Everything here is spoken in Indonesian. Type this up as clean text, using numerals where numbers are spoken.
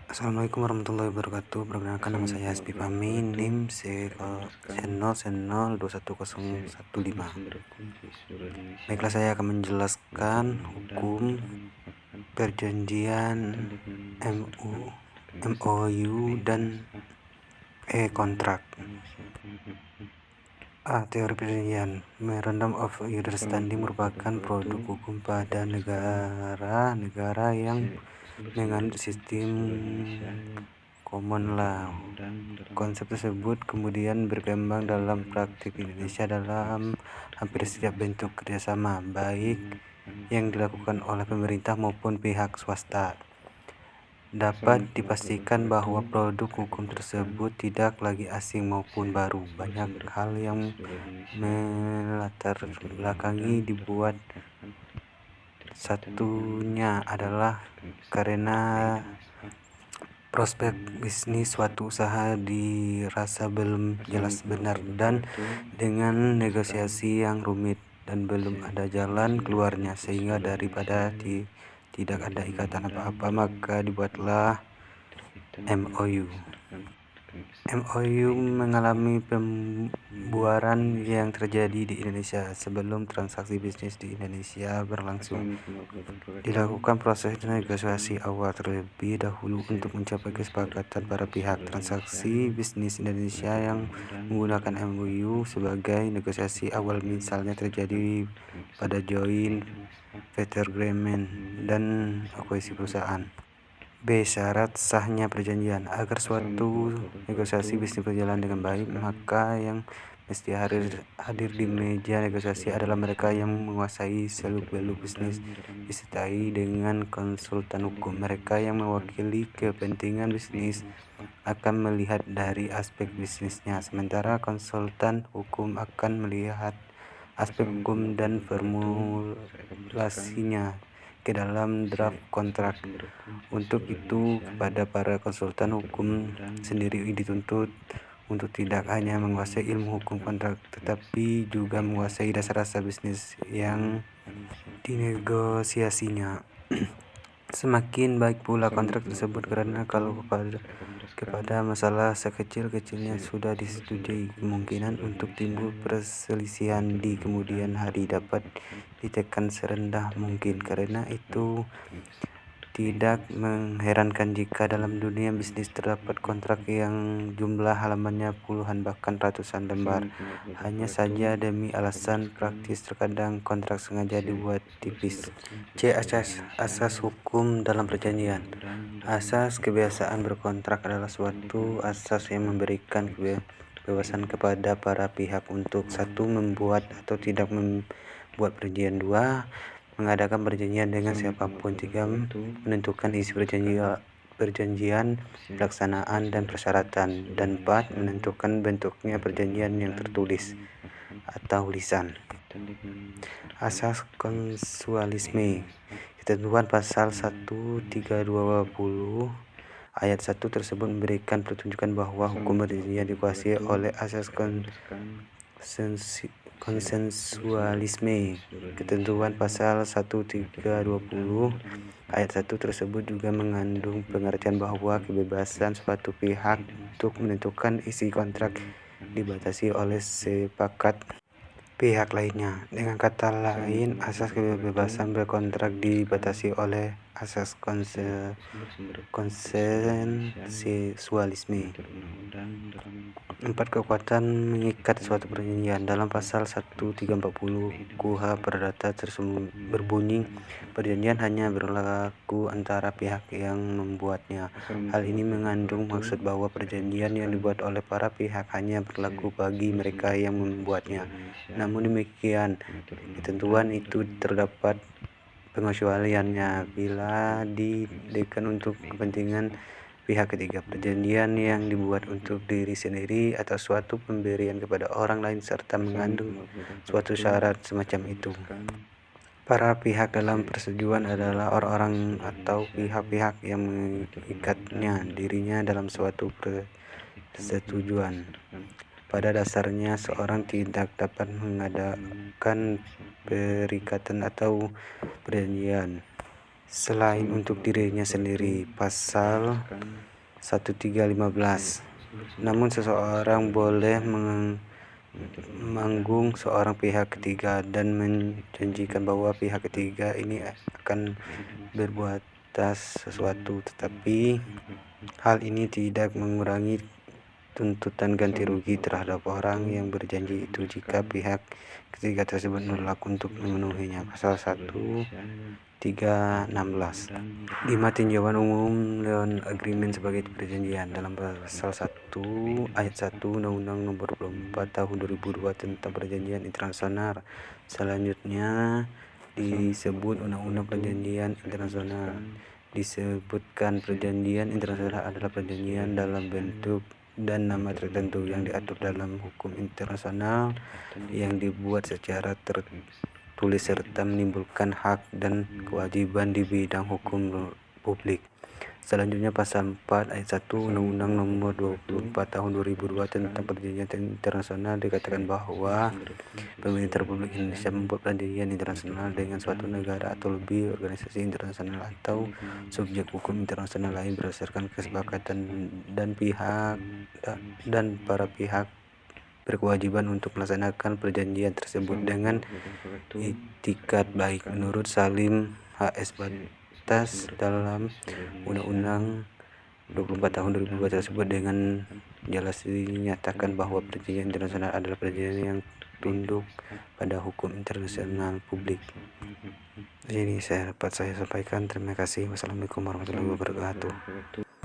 Assalamualaikum warahmatullahi wabarakatuh. Perkenalkan, nama saya Hasbi Fahmi, NIM C0021015. Baiklah, saya akan menjelaskan hukum perjanjian MOU dan kontrak. Teori perjanjian. Memorandum of Understanding merupakan produk hukum pada negara-negara yang menganut sistem common law. Konsep tersebut kemudian berkembang dalam praktik Indonesia dalam hampir setiap bentuk kerjasama, baik yang dilakukan oleh pemerintah maupun pihak swasta. Dapat dipastikan bahwa produk hukum tersebut tidak lagi asing maupun baru. Banyak hal yang melatar belakangi dibuat. Satunya adalah karena prospek bisnis suatu usaha dirasa belum jelas benar, dan dengan negosiasi yang rumit dan belum ada jalan keluarnya, sehingga daripada tidak ada ikatan apa-apa, maka dibuatlah MOU. MOU mengalami pembuaran yang terjadi di Indonesia sebelum transaksi bisnis di Indonesia berlangsung. Dilakukan proses negosiasi awal terlebih dahulu untuk mencapai kesepakatan para pihak. Transaksi bisnis Indonesia yang menggunakan MOU sebagai negosiasi awal misalnya terjadi pada joint venture agreement dan akuisisi perusahaan. B. Syarat sahnya perjanjian. Agar suatu negosiasi bisnis berjalan dengan baik, maka yang mesti hadir di meja negosiasi adalah mereka yang menguasai seluk-beluk bisnis, disertai dengan konsultan hukum. Mereka yang mewakili kepentingan bisnis akan melihat dari aspek bisnisnya, sementara konsultan hukum akan melihat aspek hukum dan formulasinya ke dalam draft kontrak. Untuk itu, kepada para konsultan hukum sendiri dituntut untuk tidak hanya menguasai ilmu hukum kontrak, tetapi juga menguasai dasar-dasar bisnis yang dinegosiasinya. Semakin baik pula kontrak tersebut, karena kalau kepada masalah sekecil-kecilnya sudah disetujui, kemungkinan untuk timbul perselisihan di kemudian hari dapat ditekan serendah mungkin. Karena itu tidak mengherankan jika dalam dunia bisnis terdapat kontrak yang jumlah halamannya puluhan bahkan ratusan lembar. Hanya saja demi alasan praktis terkadang kontrak sengaja dibuat tipis. C. Asas hukum dalam perjanjian. Asas kebiasaan berkontrak adalah suatu asas yang memberikan kebebasan kepada para pihak untuk: 1. Membuat atau tidak membuat perjanjian. 2. Mengadakan perjanjian dengan siapapun. 3. Menentukan isi perjanjian, pelaksanaan dan persyaratan. Dan 4. Menentukan bentuknya perjanjian yang tertulis atau lisan. Asas konsensualisme. Ketentuan pasal 1320 ayat 1 tersebut memberikan petunjukan bahwa hukum perjanjian dikuasai oleh asas konsensualisme. Ketentuan pasal 1320 ayat 1 tersebut juga mengandung pengertian bahwa kebebasan suatu pihak untuk menentukan isi kontrak dibatasi oleh sepakat pihak lainnya. Dengan kata lain, asas kebebasan berkontrak dibatasi oleh asas konsensualisme. 4. Kekuatan mengikat suatu perjanjian. Dalam pasal 1340 KUH Perdata berbunyi, perjanjian hanya berlaku antara pihak yang membuatnya. Hal ini mengandung maksud bahwa perjanjian yang dibuat oleh para pihak hanya berlaku bagi mereka yang membuatnya. Namun demikian, ketentuan itu terdapat pengecualiannya bila didirikan untuk kepentingan pihak ketiga. Perjanjian yang dibuat untuk diri sendiri atau suatu pemberian kepada orang lain serta mengandung suatu syarat semacam itu. Para pihak dalam persetujuan adalah orang-orang atau pihak-pihak yang mengikatnya dirinya dalam suatu persetujuan. Pada dasarnya, seorang tidak dapat mengadakan perikatan atau perjanjian selain untuk dirinya sendiri. Pasal 1315. Namun seseorang boleh menggung seorang pihak ketiga dan menjanjikan bahwa pihak ketiga ini akan berbuat sesuatu, tetapi hal ini tidak mengurangi tuntutan ganti rugi terhadap orang yang berjanji itu jika pihak ketiga tersebut menolak untuk memenuhinya. Pasal 1316. 5. Tinjauan umum loan agreement sebagai perjanjian. Dalam pasal 1 ayat 1 Undang-Undang Nomor 24 Tahun 2002 tentang Perjanjian Internasional. Selanjutnya disebut Undang-Undang Perjanjian Internasional. Disebutkan perjanjian internasional adalah perjanjian dalam bentuk dan nama tertentu yang diatur dalam hukum internasional yang dibuat secara tertulis serta menimbulkan hak dan kewajiban di bidang hukum publik. Selanjutnya pasal 4 ayat 1 Undang-Undang Nomor 24 Tahun 2002 tentang Perjanjian Internasional dikatakan bahwa pemerintah Republik Indonesia membuat perjanjian internasional dengan suatu negara atau lebih organisasi internasional atau subjek hukum internasional lain berdasarkan kesepakatan dan para pihak berkewajiban untuk melaksanakan perjanjian tersebut dengan itikat baik. Menurut Salim H.S. Batas, dalam Undang-Undang 24 Tahun 2002 tersebut dengan jelas dinyatakan bahwa perjanjian internasional adalah perjanjian yang tunduk pada hukum internasional publik. Ini dapat saya sampaikan. Terima kasih. Wassalamualaikum warahmatullahi wabarakatuh.